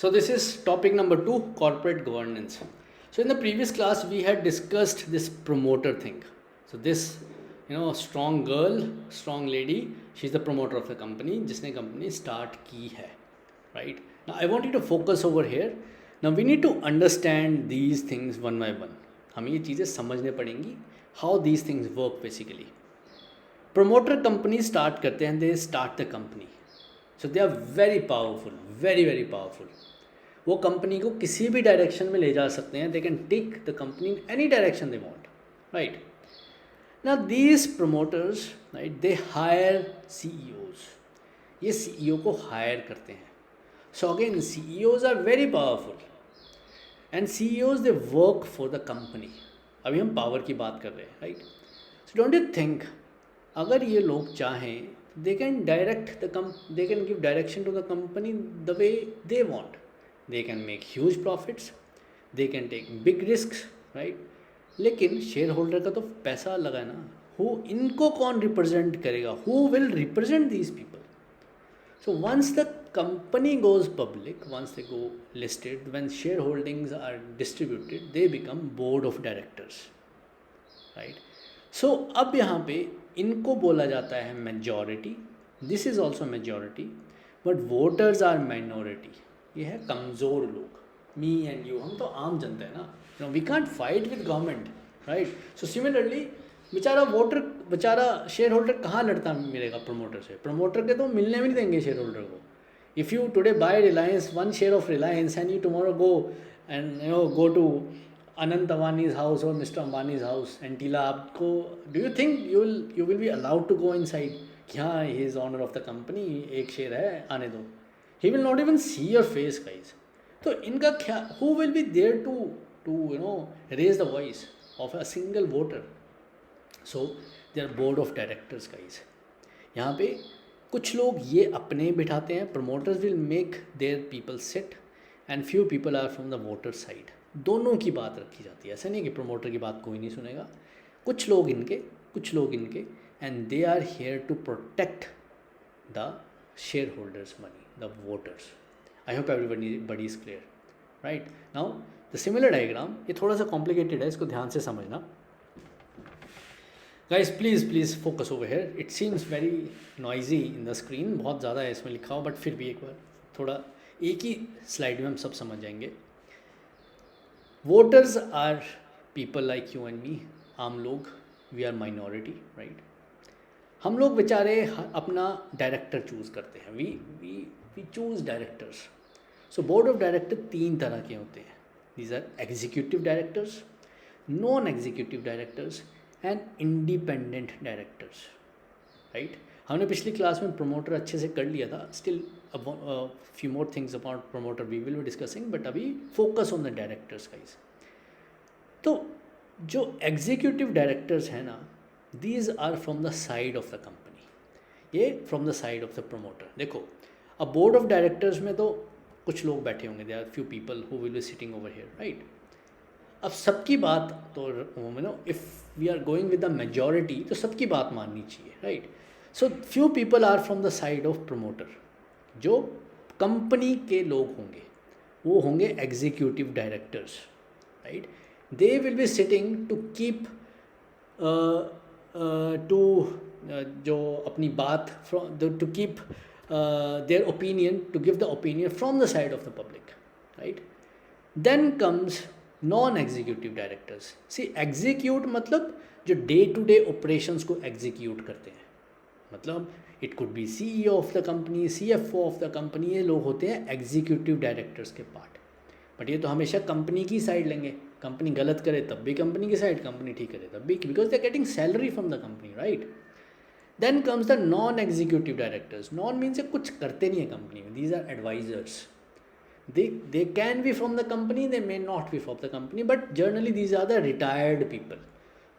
So this is topic number 2, corporate governance. So in the previous class we had discussed this promoter thing. So this, strong girl, strong lady, she's the promoter of the company जिसने company start की है, right? Now I want you to focus over here. Now we need to understand these things one by one. हमें ये चीज़ें समझने पड़ेंगी how these things work basically. Promoter company start करते हैं, they start the company. So they are very powerful, very very powerful. वो company को किसी भी डायरेक्शन में ले जा सकते हैं. They can take the company in any direction they want, right? Now these promoters, right, they hire CEOs. ये सीईओ को हायर करते हैं. So again CEOs are very powerful and CEOs they work for the company. अभी हम power की बात कर रहे हैं, right? So don't you think अगर ये लोग चाहें they can direct the they can give direction to the company the way they want. They can make huge profits, they can take big risks, right? लेकिन share holder का तो पैसा लगा है ना. इनको कौन रिप्रेजेंट करेगा? Who will represent these people? So once the company goes public, once they go listed, when shareholdings are distributed, they become board of directors, right? So अब यहाँ पे इनको बोला जाता है majority. This is also majority, but voters are minority. ये है कमज़ोर लोग, मी एंड यू. हम तो आम जनता है ना, we can't fight with government, right? So similarly बेचारा शेयर होल्डर कहाँ लड़ता मिलेगा प्रमोटर से? प्रमोटर के तो मिलने भी नहीं देंगे शेयर होल्डर को. If you today buy Reliance, one share of Reliance, and you tomorrow go and go to Anant Ambani's house और मिस्टर अंबानीज हाउस एंड टीला, आपको do you think you will be allowed to go inside कि हाँ he is owner of the company, एक share है, आने दो? He will not even see your face, guys. तो इनका क्या, who will be there to raise the voice of a single voter? So they are board of directors, guys. यहाँ पे कुछ लोग ये अपने बिठाते हैं. Promoters will make their people sit and few people are from the voter side. दोनों की बात रखी जाती है. ऐसा नहीं कि promoter की बात कोई नहीं सुनेगा. कुछ लोग इनके and they are here to protect the shareholders' money, the voters. I hope everybody is clear, right? Now the similar diagram, ये थोड़ा सा complicated है, इसको ध्यान से समझना. Guys, please focus over here. It seems very noisy in the screen, बहुत ज़्यादा है इसमें लिखा हो, बट फिर भी एक बार थोड़ा एक ही स्लाइड में हम सब समझ जाएंगे. Voters are people like you and me, आम लोग. We are minority, right? हम लोग बेचारे अपना डायरेक्टर चूज़ करते हैं. We choose directors. So board of director 3 तरह के होते हैं. These are executive directors, non executive directors and independent directors, right? हमने पिछली क्लास में प्रमोटर अच्छे से कर लिया था. Still few more things about promoter we will be discussing, but अभी focus on the directors, guys. तो जो एग्जीक्यूटिव डायरेक्टर्स हैं ना, these are from the side of the company. ये from the side of the promoter. देखो, अब board of directors में तो कुछ लोग बैठे होंगे. there are few people who will be sitting over here, right? अब सबकी बात तो if we are going with the majority, तो सबकी बात माननी चाहिए, right? So few people are from the side of promoter. जो कंपनी के लोग होंगे वो होंगे executive directors, right? They will be sitting to keep जो अपनी बात to keep their opinion, to give the opinion from the side of the public, right? Then comes non-executive directors. See, execute मतलब जो day to day operations को execute करते हैं. मतलब it could be CEO of the company, CFO of the company, ये लोग होते हैं executive directors के पार्ट. बट ये तो हमेशा कंपनी की साइड लेंगे. कंपनी गलत करे तब भी कंपनी की साइड, कंपनी ठीक करे तब भी, because they are getting salary from the company, right? Then comes the non executive directors. Non means कुछ करते नहीं है कंपनी में. These are advisers. They can be from the company, they may not be from the company, but generally these are the retired people.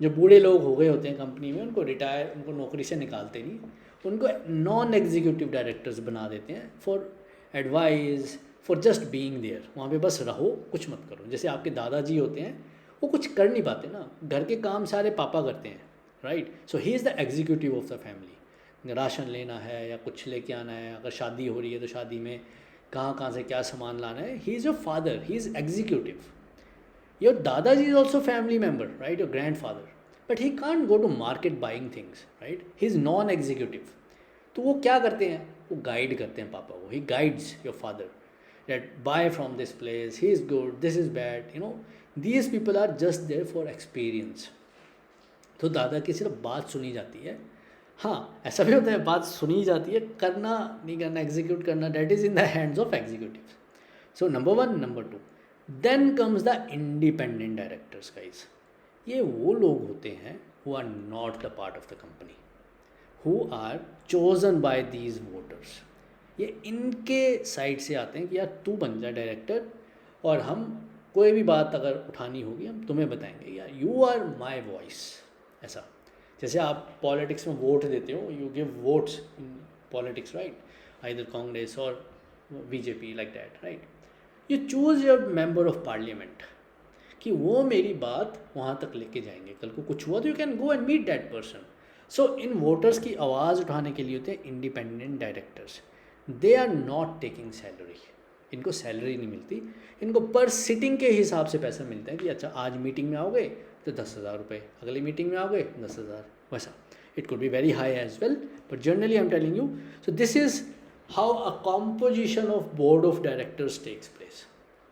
जो बूढ़े लोग हो गए होते हैं कंपनी में, उनको नौकरी से निकालते नहीं, उनको नॉन एग्जीक्यूटिव डायरेक्टर्स बना देते हैं for advice, for just being there. वहाँ पे बस रहो, कुछ मत करो. जैसे आपके दादाजी होते हैं, वो कुछ कर नहीं पाते ना, घर के काम सारे पापा करते हैं, right? So he is the executive of the family. Ration लेना है या कुछ लेके आना है, अगर शादी हो रही है तो शादी में कहाँ कहाँ से क्या सामान लाना है. He is your father, he is executive. Your Dadaji is also family member, right? Your grandfather. But he can't go to market buying things, right? He's non-executive. तो वो क्या करते हैं? वो गाइड करते हैं पापा को. He guides your father. That buy from this place, he is good, this is bad. These people are just there for experience. तो दादा की सिर्फ बात सुनी जाती है. हाँ, ऐसा भी होता है, बात सुनी जाती है, करना नहीं करना, एग्जीक्यूट करना, that is in the hands of executives. So number 1, number 2. Then comes the independent directors guys. ये वो लोग होते हैं who are not the part of the company, who are chosen by these voters. ये इनके side से आते हैं कि यार तू बन जा डायरेक्टर, और हम कोई भी बात अगर उठानी होगी हम तुम्हें बताएंगे, यार यू आर माई वॉइस. ऐसा जैसे आप पॉलिटिक्स में वोट देते हो, you give votes in politics, right? Either Congress और BJP, like that, right? You choose your member of parliament कि वो मेरी बात वहाँ तक लेके जाएंगे. कल को कुछ हुआ तो you can go and meet that person. So इन वोटर्स की आवाज़ उठाने के लिए होते हैं independent directors. They are not taking salary. इनको सैलरी नहीं मिलती, इनको पर सिटिंग के हिसाब से पैसा मिलता है कि अच्छा आज मीटिंग में आओगे तो 10,000 रुपये, अगली मीटिंग में आओगे 10,000, वैसा. It could be very high as well, but generally I am telling you. So this is how a composition of board of directors takes place.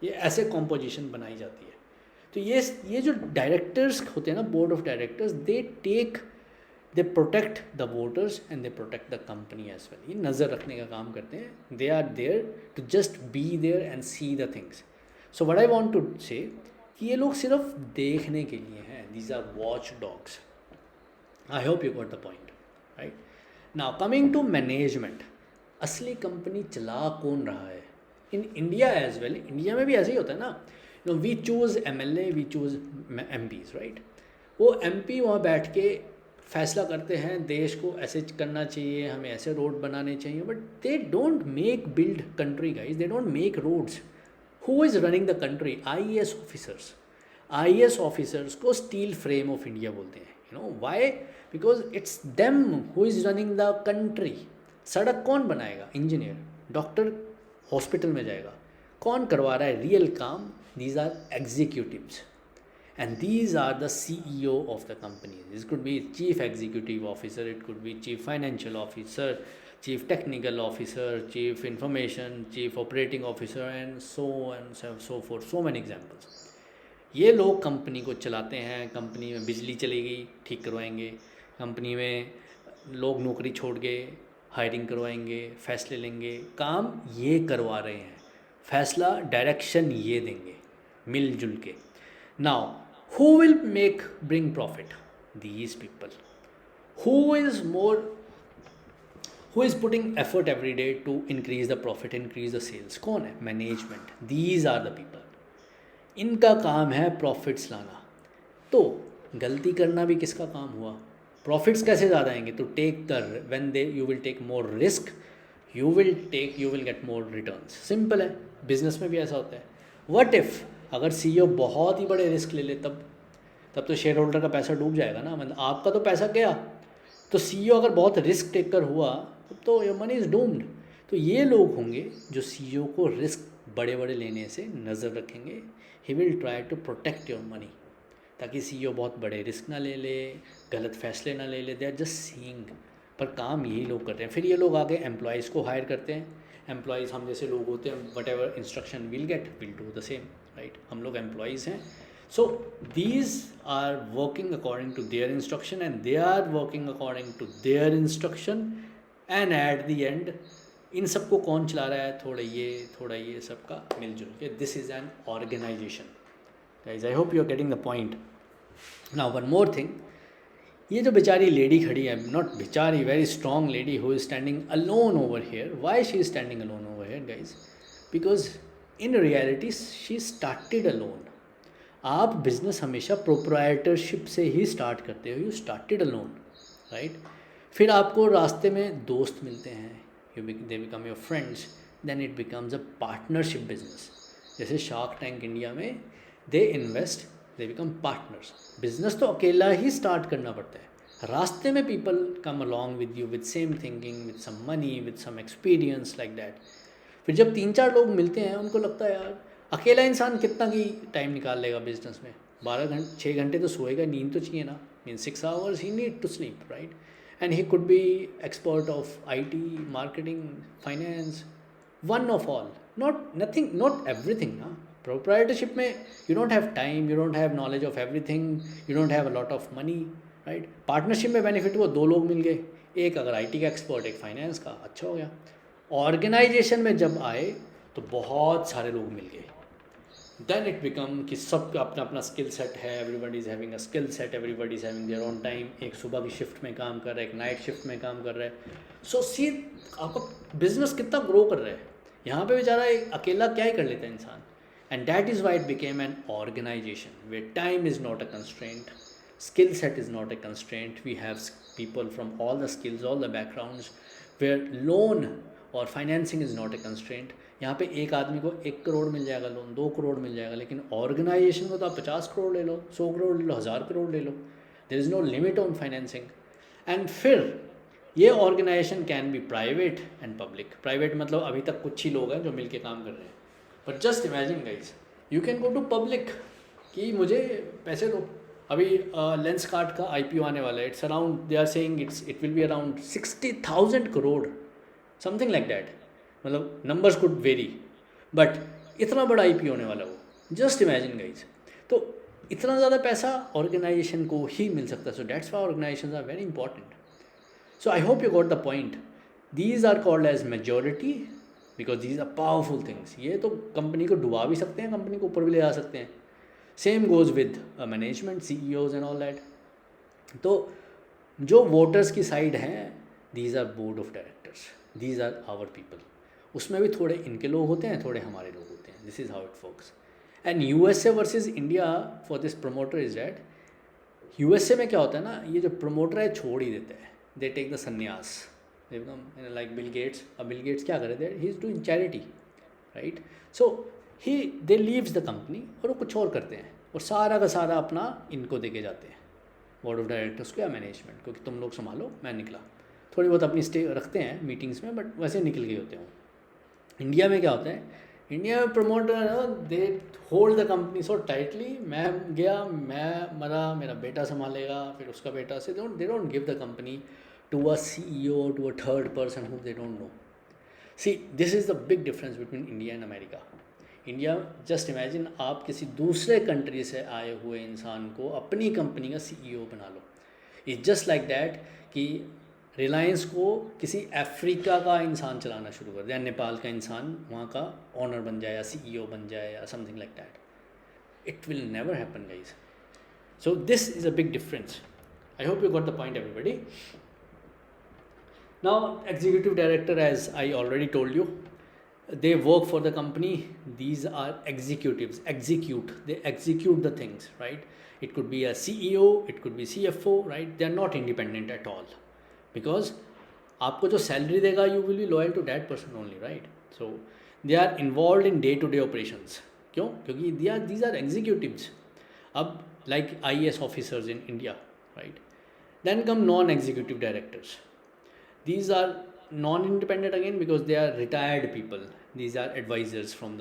ये ऐसे कॉम्पोजिशन बनाई जाती है. तो ये जो डायरेक्टर्स होते हैं ना, board of directors, they protect the voters and they protect the company as well. ये नज़र रखने का काम करते हैं. They are there to just be there and see the things. So what I want to say कि ये लोग सिर्फ देखने के लिए हैं. These are watch dogs. I hope you got the point, right? Now coming to management. असली company चला कौन रहा है in India as well? India में भी ऐसे ही होता है ना. We choose MLA, we choose MPs, right? वो MP वहाँ बैठ के फैसला करते हैं देश को ऐसे करना चाहिए, हमें ऐसे रोड बनाने चाहिए, but they don't make build country guys. They don't make roads. Who is running the country? IAS officers. IAS officers को स्टील फ्रेम ऑफ इंडिया बोलते हैं. Why? Because it's them who is running the country. सड़क कौन बनाएगा? Engineer. Doctor hospital में जाएगा. कौन करवा रहा है रियल काम? These are executives and these are the CEO of the company. This could be chief executive officer, it could be chief financial officer, chief technical officer, chief information, chief operating officer and so for. So many examples. ये लोग company को चलाते हैं. Company में बिजली चलेगी, ठीक करवाएंगे. कंपनी में लोग नौकरी छोड़ के हायरिंग करवाएंगे, फैसले लेंगे. काम ये करवा रहे हैं, फैसला डायरेक्शन ये देंगे मिलजुल के. Now who will bring profit? These people. Who is putting effort every day to increase the profit, increase the sales? कौन है? Management. These are the people. इनका काम है प्रॉफिट्स लाना. तो गलती करना भी किसका काम हुआ? प्रॉफिट्स कैसे ज़्यादा आएंगे? तो take the when they you will take more risk, you will get more returns. Simple है. बिजनेस में भी ऐसा होता है. व्हाट इफ़ अगर CEO बहुत ही बड़े रिस्क ले ले, तब तो शेयर होल्डर का पैसा डूब जाएगा ना. मतलब आपका तो पैसा गया. तो CEO अगर बहुत रिस्क टेकर हुआ तब तो योर मनी इज़ डूम्ड. तो ये लोग होंगे जो CEO को रिस्क बड़े बड़े लेने से नज़र रखेंगे. He will try to protect your money, ताकि CEO बहुत बड़े रिस्क ना ले ले, गलत फैसले ना ले ले. They are just seeing. पर काम यही लोग करते हैं. फिर ये लोग आगे एम्प्लॉयज़ को हायर करते हैं. एम्प्लॉयज़ हम जैसे लोग होते हैं, whatever instruction will get will do the same, right? हम लोग एम्प्लॉयज़ हैं. So these are working according to their instruction and they are working according to their instruction. And at the end इन सबको कौन चला रहा है? थोड़ा ये सबका मिलजुल के. This is an organization. Guys, I hope you are getting the point. Now one more thing. ये जो बेचारी लेडी खड़ी है, नॉट बेचारी, very strong lady who is standing alone over here. Why she is standing alone over here guys? Because in reality she started alone. आप business हमेशा proprietorship से ही स्टार्ट करते हो. You started alone, right? फिर आपको रास्ते में दोस्त मिलते हैं, they become your friends. Then it becomes a partnership business. जैसे शार्क टैंक इंडिया में they invest, they become partners. Business तो अकेला ही स्टार्ट करना पड़ता है. रास्ते में people come along with you with same thinking, with some money, with some experience, like that. फिर जब 3-4 लोग मिलते हैं उनको लगता है यार अकेला इंसान कितना की टाइम निकाल लेगा बिजनेस में, 6 घंटे तो सोएगा, नींद तो चाहिए ना, mean 6 hours he need to sleep, right? And he could be expert of IT, marketing, finance, one of all, not nothing, not everything ना। प्रोप्राइटरशिप में you don't have time, you don't have knowledge of everything, you don't have a lot of money, right? Partnership में benefit वो 2 लोग मिल गए, एक अगर IT का expert, एक फाइनेंस का, अच्छा हो गया। ऑर्गेनाइजेशन में जब आए तो बहुत सारे लोग मिल गए, देन इट बिकम कि सबका अपना अपना स्किल सेट है, everybody is having a skill set, everybody is having their on time, एक सुबह की शिफ्ट में काम कर रहा है, एक नाइट शिफ्ट में काम कर रहा है। सो सी आपका बिजनेस कितना ग्रो कर रहा है, यहाँ पे बेचारा एक अकेला क्या ही कर लेता है इंसान। And that is why it became an organization where time is not a constraint, skill set is not a constraint, we have people from all the skills, all the backgrounds, where loan और financing is not a constraint. यहाँ पे एक आदमी को 1 करोड़ मिल जाएगा loan, 2 crore मिल जाएगा, लेकिन organisation को तो आप 50 करोड़ ले लो, 100 करोड़ ले लो, 1000 करोड़ ले लो, there is no limit on financing. And फिर ये organization can be private and public. Private मतलब अभी तक कुछ ही लोग हैं जो मिल के काम कर रहे हैं, but just imagine guys you can go to public कि मुझे पैसे दो। अभी लेंसकार्ट का IPO आने वाला है, it's around, they are saying it will be around 60,000 crore, something like that, मतलब नंबर्स कुड वेरी, बट इतना बड़ा IPO होने वाला वो, जस्ट इमेजिन गाइज। तो इतना ज़्यादा पैसा ऑर्गेनाइजेशन को ही मिल सकता है, so that's why organizations are very important. So I hope you got the point. These are called as majority because these are powerful things. ये तो कंपनी को डुबा भी सकते हैं, कंपनी को ऊपर भी ले जा सकते हैं। Same goes with management, CEOs and all that. तो जो वोटर्स की साइड हैं, these are board of directors, these are our people. उसमें भी थोड़े इनके लोग होते हैं, थोड़े हमारे लोग होते हैं, this is how it works. And USA versus India for this promoter is that, USA में क्या होता है ना, ये जो प्रमोटर है छोड़ ही देते हैं, दे take the sannyas, they become like Bill Gates. अब बिल गेट्स क्या करे, they he is doing charity, right? So they leaves the company और वो कुछ और करते हैं, और सारा का सारा अपना इनको दे के जाते हैं, बोर्ड ऑफ डायरेक्टर्स को या मैनेजमेंट को, कि तुम लोग संभालो, मैं निकला। थोड़ी बहुत अपनी स्टे रखते हैं मीटिंग्स में, बट वैसे निकल गए होते हैं। इंडिया में क्या होता है, इंडिया में promoter they hold the company so tightly, मैं गया, मैं मरा, मेरा बेटा संभालेगा, फिर उसका बेटा से, they don't give the company to a CEO, to a third person who they don't know. See this is the big difference between India and America. India, just imagine आप किसी दूसरे कंट्री से आए हुए इंसान को अपनी कंपनी का CEO बना लो। इट्स जस्ट लाइक दैट कि रिलायंस को किसी अफ्रीका का इंसान चलाना शुरू कर दिया, नेपाल का इंसान वहाँ का ऑनर बन जाए या CEO बन जाए या something like that. It will never happen guys. So this is a big difference. I hope you got the point everybody. Now executive director, as I already told you, they work for the company. These are executives, they execute the things, right? It could be a CEO, it could be CFO, right? They are not independent at all, because आपको जो salary देगा, you will be loyal to that person only, right? So they are involved in day to day operations. क्यों? क्योंकि these are executives. अब like IAS officers in India, right? Then come non-executive directors. These are non-independent again because they are retired people. These are advisors from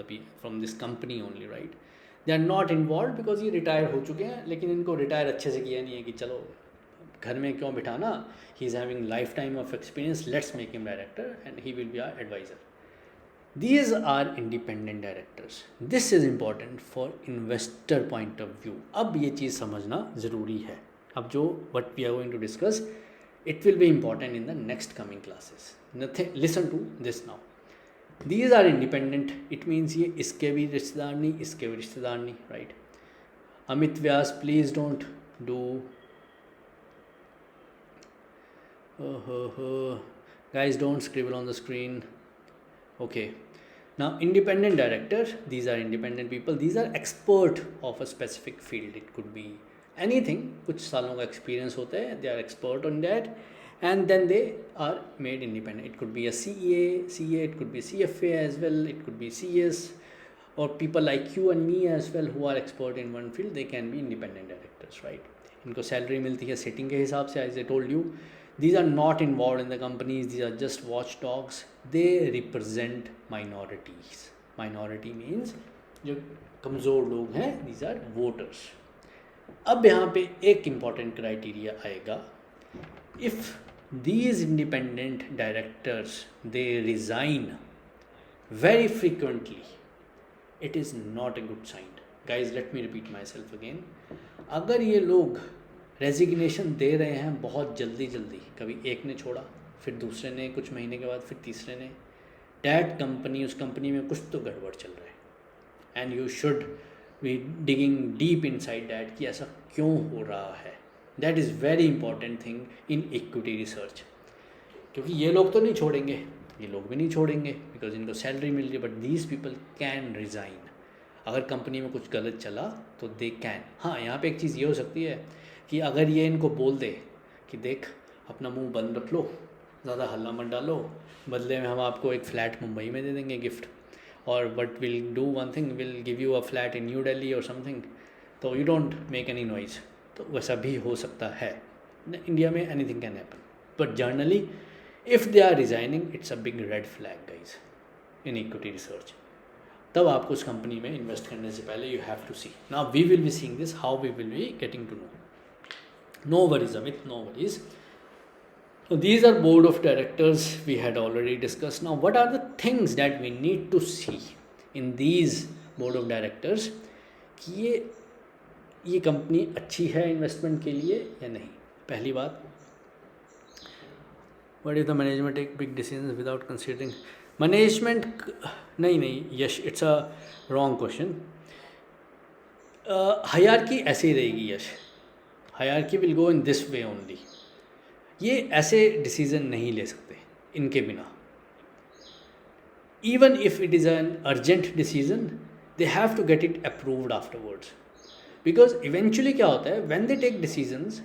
this company only, right? They are not involved because ये retire हो चुके हैं, लेकिन इनको retire अच्छे से किया नहीं है कि चलो घर में क्यों बिठाना, he is having lifetime of experience, let's make him director and he will be our advisor. These are independent directors. This is important for investor point of view. अब ये चीज़ समझना ज़रूरी है। अब जो what we are going to discuss, it will be important in the next coming classes. Listen to this now. These are independent. It means ये इसके भी रिश्तेदार नहीं, इसके भी रिश्तेदार नहीं, right? Amit Vyas, please don't do. Guys, don't scribble on the screen. Okay. Now, independent director. These are independent people. These are expert of a specific field. It could be anything. कुछ सालों का experience होता है. They are expert on that. And then they are made independent. It could be a CA, it could be CFA as well, it could be CS, or people like you and me as well who are expert in one field, they can be independent directors, right? इनको salary मिलती है sitting के हिसाब से, as I told you, these are not involved in the companies, these are just watchdogs, they represent minorities. Minority means जो कमज़ोर लोग हैं, these are voters. अब यहाँ पे एक इम्पॉर्टेंट क्राइटेरिया आएगा, if these independent directors they resign very frequently, it is not a good sign. Guys, let me repeat myself again. अगर ये लोग रेजिग्नेशन दे रहे हैं बहुत जल्दी, कभी एक ने छोड़ा, फिर दूसरे ने, कुछ महीने के बाद फिर तीसरे ने, डैट कंपनी, उस कंपनी में कुछ तो गड़बड़ चल रहा है, and you should be digging deep inside that कि ऐसा क्यों हो रहा है. That is very important thing in equity research, क्योंकि ये लोग तो नहीं छोड़ेंगे, ये लोग भी नहीं छोड़ेंगे बिकॉज इनको सैलरी मिल रही है, but these people can resign. अगर कंपनी में कुछ गलत चला तो दे कैन. हाँ, यहाँ पे एक चीज़ ये हो सकती है कि अगर ये इनको बोल दे कि देख अपना मुंह बंद रख लो, ज़्यादा हल्ला मत डालो, बदले में हम आपको एक फ़्लैट मुंबई में दे देंगे गिफ्ट, और but will do one thing, will give you a flat in new Delhi और समथिंग, तो you don't make any noise. तो वैसा भी हो सकता है. इंडिया में anything can happen, but generally if they are resigning it's a big red flag guys in equity research. तब आपको उस कंपनी में इन्वेस्ट करने से पहले you have to see. Now we will be seeing this, how we will be getting to know. No worries, Amit, no worries. So these are board of directors we had already discussed. Now what are the things that we need to see in these board of directors कि ये company अच्छी है investment के लिए या नहीं. पहली बात, what if the management take big decisions without considering management. नहीं Yash, it's a wrong question. Hierarchy ऐसे ही रहेगी Yash, hierarchy will go in this way only. ये ऐसे डिसीज़न नहीं ले सकते इनके बिना. Even if it is an urgent decision, they have to get it approved afterwards, because eventually क्या होता है, when they take decisions,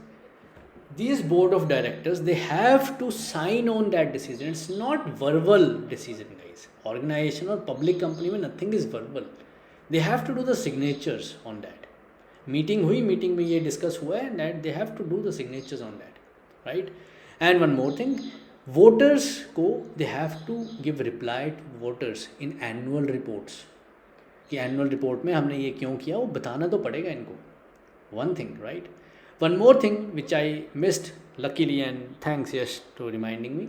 these board of directors they have to sign on that decision. It's not verbal decision guys. Organization or public company में nothing is verbal. They have to do the signatures on that. Meeting हुई, meeting में ये discuss हुआ है, that they have to do the signatures on that, right. And one more thing, voters को they have to give reply to voters in annual reports, कि annual report में हमने ये क्यों किया, वो बताना तो पड़ेगा इनको. One thing, right. One more thing which I missed luckily, and thanks Yash to reminding me,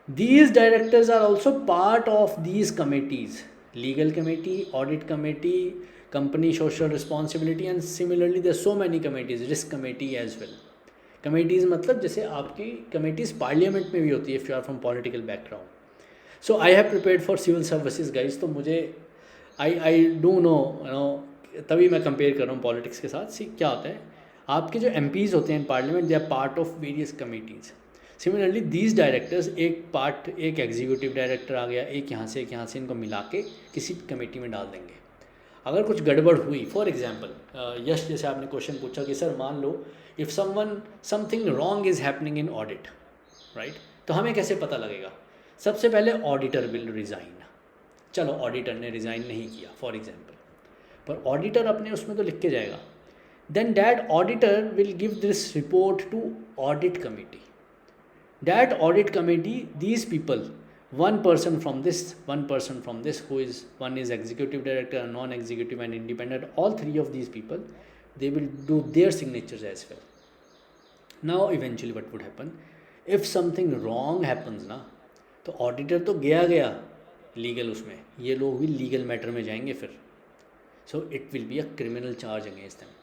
these directors are also part of these committees, legal committee, audit committee, company social responsibility, and similarly there are so many committees, risk committee as well. Committees मतलब जैसे आपकी committees parliament में भी होती है if you are from political background. So I have prepared for civil services guys, तो मुझे I do know, you know, तभी मैं compare कर रहा हूँ politics के साथ. सी क्या होता है, आपके जो MPs होते हैं parliament, they are part of various committees. Similarly these directors, एक एग्जीक्यूटिव डायरेक्टर आ गया, एक यहाँ से इनको मिला के किसी कमेटी में डाल देंगे. अगर कुछ गड़बड़ हुई, फॉर एग्जांपल यश जैसे आपने क्वेश्चन पूछा कि सर मान लो if something wrong is happening in audit, right, तो हमें कैसे पता लगेगा. सबसे पहले ऑडिटर विल रिज़ाइन. चलो ऑडिटर ने रिज़ाइन नहीं किया फॉर एग्जांपल, पर ऑडिटर अपने उसमें तो लिख के जाएगा. Then that auditor will give this report to audit committee. That audit committee, these people, one person from this, who is, one is executive director, non-executive and independent, all three of these people, they will do their signatures as well. Now eventually what would happen, if something wrong happens ना, तो auditor तो गया legal उसमें, ये लोग भी legal matter में जाएंगे फिर. So it will be a criminal charge against them.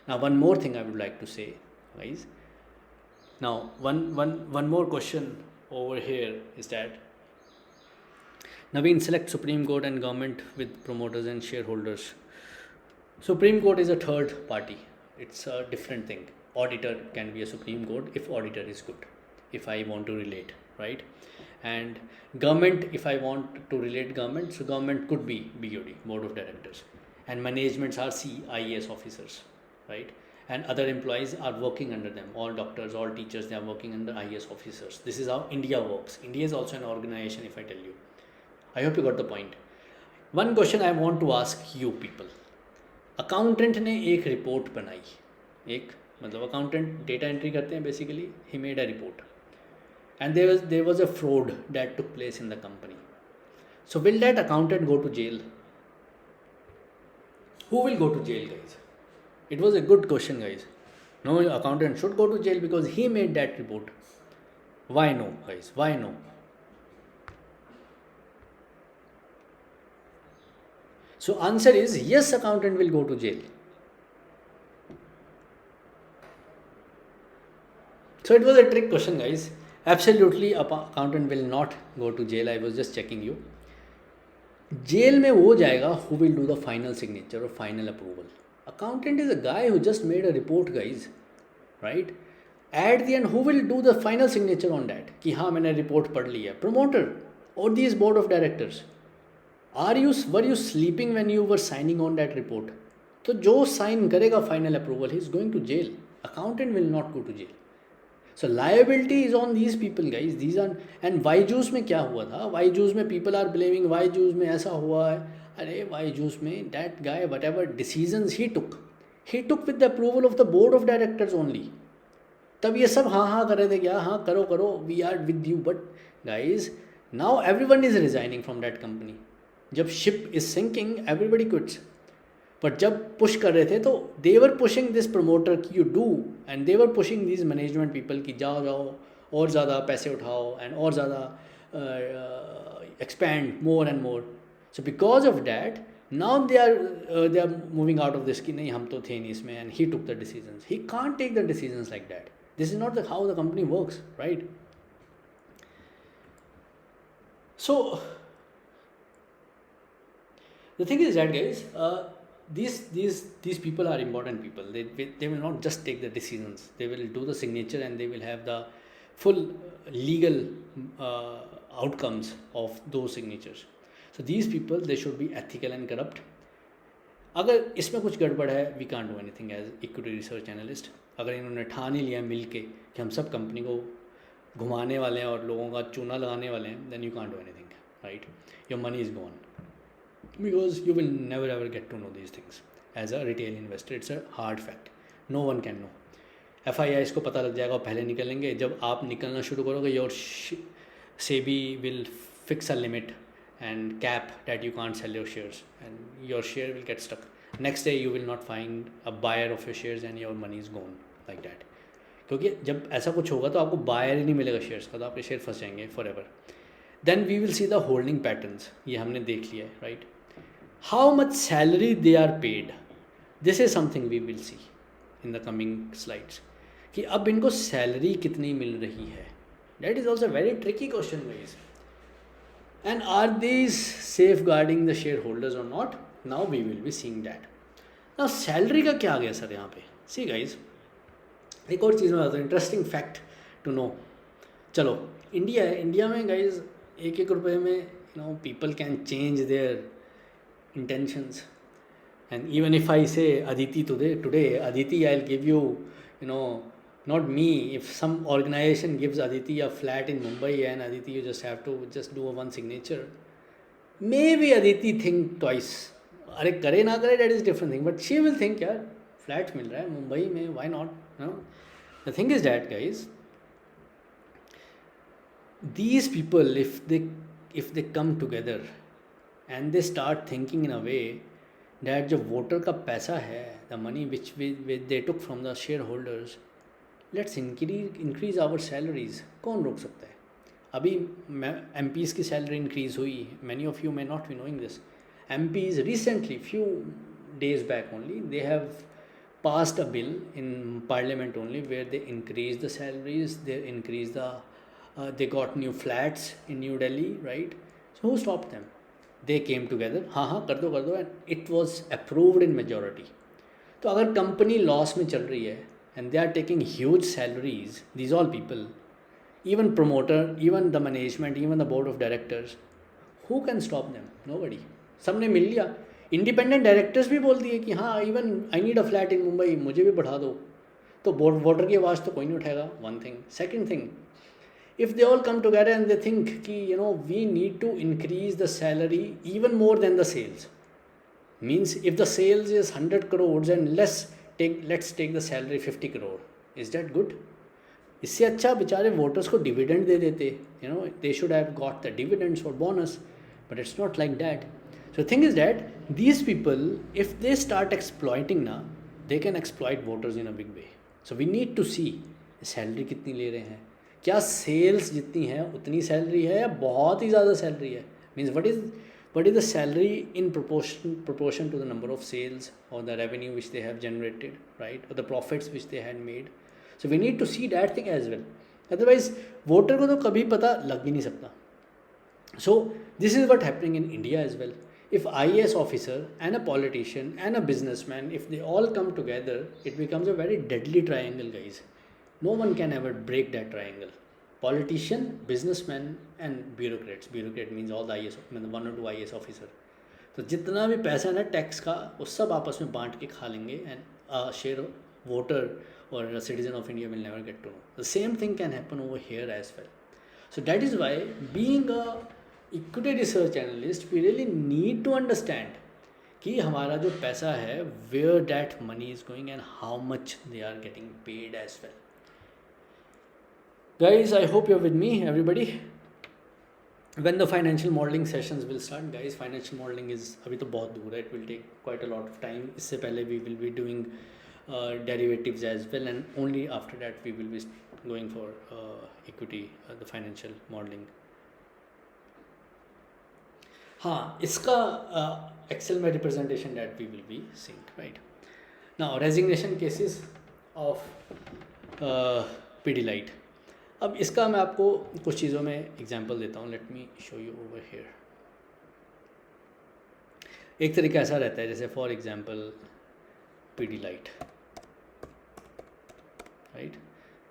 Now one more thing I would like to say guys. Now, one more question over here is that Naveen, select Supreme Court and government with promoters and shareholders. Supreme Court is a third party. It's a different thing. Auditor can be a Supreme Court if auditor is good, if I want to relate, right? And government, if I want to relate government, so government could be BOD, Board of Directors. And managements are CIAS officers, right? And other employees are working under them. All doctors, all teachers, they are working under IAS officers. This is how India works. India is also an organization, if I tell you. I hope you got the point. One question I want to ask you people. Accountant ने एक report बनाई, एक मतलब accountant data entry करते हैं basically. He made a report. and there was a fraud that took place in the company. So will that accountant go to jail? Who will go to jail, guys? It was a good question, guys. No accountant should go to jail because he made that report. Why no, guys? Why no? So answer is yes, accountant will go to jail. So it was a trick question, guys. Absolutely, accountant will not go to jail. I was just checking you. Jail में वो जाएगा who will do the final signature or final approval. Accountant is a guy who just made a report, guys, right? At the end, who will do the final signature on that? कि हाँ मैंने report पढ़ ली है. Promoter or these board of directors. Were you sleeping when you were signing on that report? तो जो sign करेगा final approval, he is going to jail. Accountant will not go to jail. So liability is on these people, guys. These are, and YJUICE में क्या हुआ था? YJUICE में people are blaming YJUICE में ऐसा हुआ है. अरे YJUICE में that guy whatever decisions he took with the approval of the board of directors only. तब ये सब हाँ कर रहे थे क्या? हाँ करो we are with you. But guys, now everyone is resigning from that company. जब ship is sinking, everybody quits. पर जब पुश कर रहे थे तो they were pushing this promoter की you do, and they were pushing this management people की जाओ और ज़्यादा पैसे उठाओ एंड और ज़्यादा expand more and more. So because of that now they are moving out of this कि नहीं हम तो थे नहीं इसमें, and he took the decisions. He can't take the decisions like that. This is not the how the company works, right? So the thing is that, guys, these people are important people. They will not just take the decisions. They will do the signature and they will have the full legal outcomes of those signatures. So these people, they should be ethical and corrupt. अगर इसमें कुछ गड़बड़ है, we can't do anything as equity research analyst. अगर इन्होंने ठान ही लिया मिल के कि हम सब कंपनी को घुमाने वाले हैं और लोगों का चूना लगाने वाले हैं, then you can't do anything, right? Your money is gone. Because you will never ever get to know these things as a retail investor. It's a hard fact. No one can know. FIIs को पता लग जाएगा और पहले निकलेंगे. जब आप निकलना शुरू करोगे, your SEBI will fix a limit and cap that you can't sell your shares and your share will get stuck. Next day you will not find a buyer of your shares and your money is gone like that. क्योंकि जब ऐसा कुछ होगा तो आपको buyer ही नहीं मिलेगा shares का, तो आपके शेयर फंस जाएंगे forever. Then we will see the holding patterns. ये हमने देख लिया है, right? How much salary they are paid, this is something we will see in the coming slides. कि अब इनको सैलरी कितनी मिल रही है. That is also a very tricky question, guys. And are these safeguarding the shareholders or not? Now we will be seeing that. Now salary का क्या आ गया sir यहाँ पे? See guys, एक और चीज़ में बताता हूँ, इंटरेस्टिंग फैक्ट टू नो. चलो इंडिया में guys एक रुपये में people can change their intentions. And even if I say Aditi today Aditi, I'll give you, not me, if some organization gives Aditi a flat in Mumbai and Aditi you just have to just do one signature, maybe Aditi think twice. अरे करे ना करे, that is different thing, but she will think यार flat मिल रहा है मुंबई में, why not? The thing is that, guys, these people, if they come together and they start thinking in a way that जो voter का पैसा है, the money which they took from the shareholders, let's increase our salaries. कौन रोक सकता है? अभी MPs की सैलरी इंक्रीज़ हुई. Many of you may not be knowing this. MPs recently, few days back only, they have passed a bill in parliament only where they increase the salaries, they got new flats in New Delhi, right? So who stopped them? They came together, हाँ कर दो, and it was approved in majority. तो अगर company loss में चल रही है and they are taking huge salaries, these all people, even promoter, even the management, even the board of directors, who can stop them? Nobody. सबने मिल लिया. Independent directors भी बोल दिए कि हाँ even I need a flat इन मुंबई, मुझे भी बढ़ा दो. तो वोटर की आवाज़ तो कोई नहीं उठाएगा. One thing. Second thing, if they all come together and they think कि we need to increase the salary even more than the sales, means if the sales is 100 crores and let's take the salary 50 crore, is that good? इससे अच्छा बेचारे voters को dividend दे देते, you know, they should have got the dividends और bonus, but it's not like that. So thing is that these people, if they start exploiting ना, they can exploit voters in a big way. So we need to see salary कितनी ले रहे हैं, क्या sales जितनी है उतनी salary है या बहुत ही ज़्यादा सैलरी है. Means what is the salary in proportion to the number of sales or the revenue which they have generated, right, or the profits which they had made. So we need to see that thing as well. Otherwise voter को तो कभी पता लग ही नहीं सकता. So this is what happening in India as well. If IAS officer and a politician and a businessman, if they all come together, it becomes a very deadly triangle, guys. No one can ever break that triangle. Politician, businessman and bureaucrats. Bureaucrat means all the IAS, one or two IAS officer. तो जितना भी पैसा है ना tax का, वो सब आपस में बांट के खा लेंगे, and share voter or a citizen of India will never get to know. The same thing can happen over here as well. So that is why being a equity research analyst we really need to understand कि हमारा जो पैसा है where that money is going and how much they are getting paid as well. Guys I hope you are with me everybody. When the financial modelling sessions will start, guys financial modelling is अभी तो बहुत दूर है, it will take quite a lot of time. इससे पहले we will be doing derivatives as well and only after that we will be going for equity the financial modelling. हाँ, इसका Excel में representation that we will be seeing, right. Now resignation cases of Pidilite. अब इसका मैं आपको कुछ चीज़ों में एग्जांपल देता हूँ. Let me show you over here. एक तरीका ऐसा रहता है जैसे for example Pidilite, right.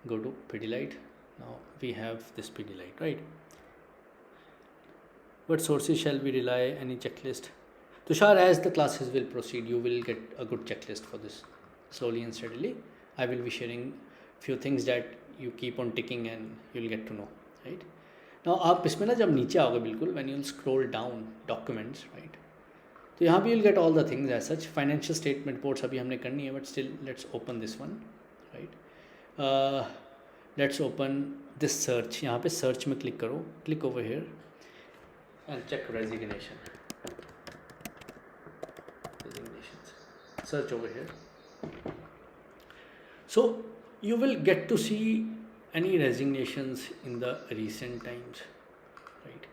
Go to Pidilite. Now we have this Pidilite, right. What sources shall we rely? Any checklist? Tushar, as the classes will proceed, you will get a good checklist for this. Slowly and steadily, I will be sharing few things that you keep on ticking and you'll get to know, right? Now, आप इसमें ना जब नीचे आओगे बिल्कुल, when you'll scroll down documents, right? तो यहाँ भी you'll get all the things as such. Financial statement reports अभी हमने करनी है, but still let's open this one, right? Let's open this search. यहाँ पे search में click करो, click over here. And check resignations. Search over here. So you will get to see any resignations in the recent times, right?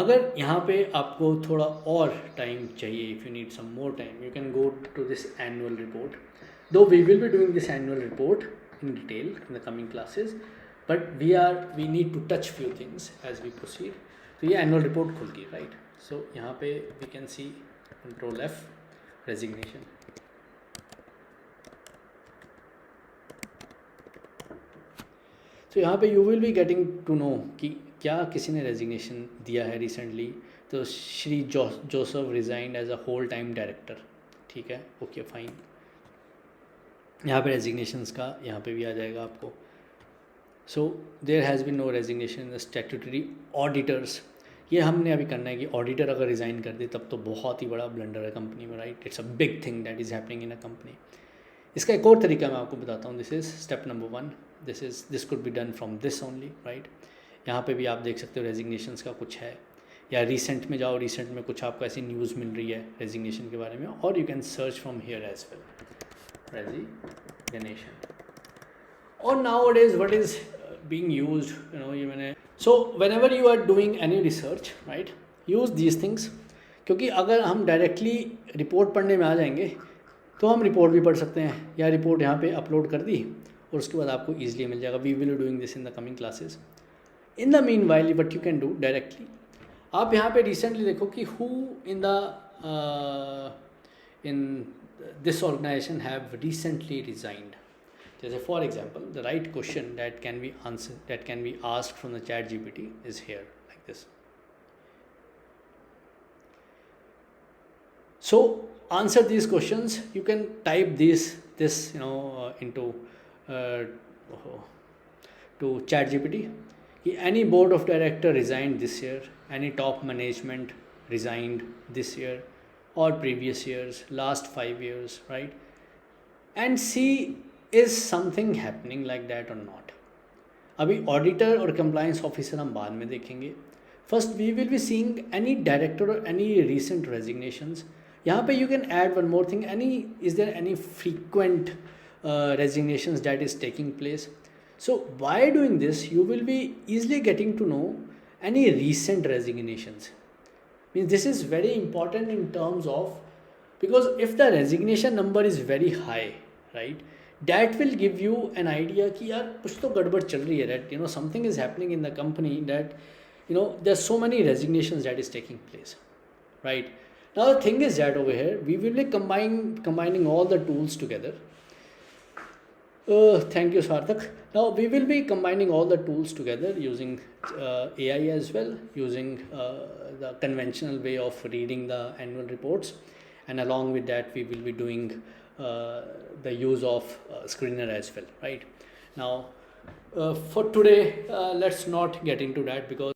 अगर यहाँ पे आपको थोड़ा और टाइम चाहिए, if you need some more time, you can go to this annual report. Though we will be doing this annual report in detail in the coming classes, but we need to touch few things as we proceed. तो ये annual report खुल गई, right. So यहाँ पे we can see control F, resignation. तो यहाँ पे you will be getting to know कि क्या किसी ने रेजिग्नेशन दिया है रिसेंटली. तो Shri Joseph resigned as a whole time director, ठीक है, ओके फाइन. यहाँ पे रेजिग्नेशंस का यहाँ पे भी आ जाएगा आपको. So there has been no resignation in the statutory auditors. ये हमने अभी करना है कि ऑडिटर अगर रिज़ाइन कर दे तब तो बहुत ही बड़ा ब्लंडर है कंपनी में, right. It's a big thing that is happening in a company. इसका एक और तरीका मैं आपको बताता हूँ. This is step number 1. This could be done from this only, right. यहाँ पे भी आप देख सकते हो रेजिग्नेशंस का कुछ है, या रिसेंट में जाओ, रिसेंट में कुछ आपको ऐसी न्यूज़ मिल रही है रेजिग्नेशन के बारे में, और you can search from here as well, resignation. और now it is what is being used, you know, ये मैंने. So whenever you are doing any research, right, use these things. क्योंकि अगर हम डायरेक्टली रिपोर्ट पढ़ने में आ जाएंगे तो हम रिपोर्ट भी पढ़ सकते हैं, या रिपोर्ट यहाँ पे अपलोड कर दी और उसके बाद आपको ईजिली मिल जाएगा. We will be doing this in the coming classes. In the meanwhile what you can do directly, आप यहाँ पे रिसेंटली देखो कि who in this organisation have recently resigned. जैसे for example the right question that can be asked from the chat GPT is here like this. So answer these questions. You can type this into to ChatGPT. Any board of director resigned this year, any top management resigned this year or previous years, last 5 years, right? And see, is something happening like that or not? अभी auditor और compliance officer हम बाद में देखेंगे. First we will be seeing any director और any recent resignations. यहाँ पे you can add one more thing, any is there any frequent resignations that is taking place. So by doing this you will be easily getting to know any recent resignations. Means this is very important in terms of, because if the resignation number is very high, right, that will give you an idea कि यार कुछ तो गड़बड़ चल रही है, that something is happening in the company, that there's so many resignations that is taking place, right. Now the thing is that over here we will be combining all the tools together. Thank you, Sarthak. Now we will be combining all the tools together using AI as well, using the conventional way of reading the annual reports, and along with that we will be doing the use of screener as well, right. Now for today let's not get into that, because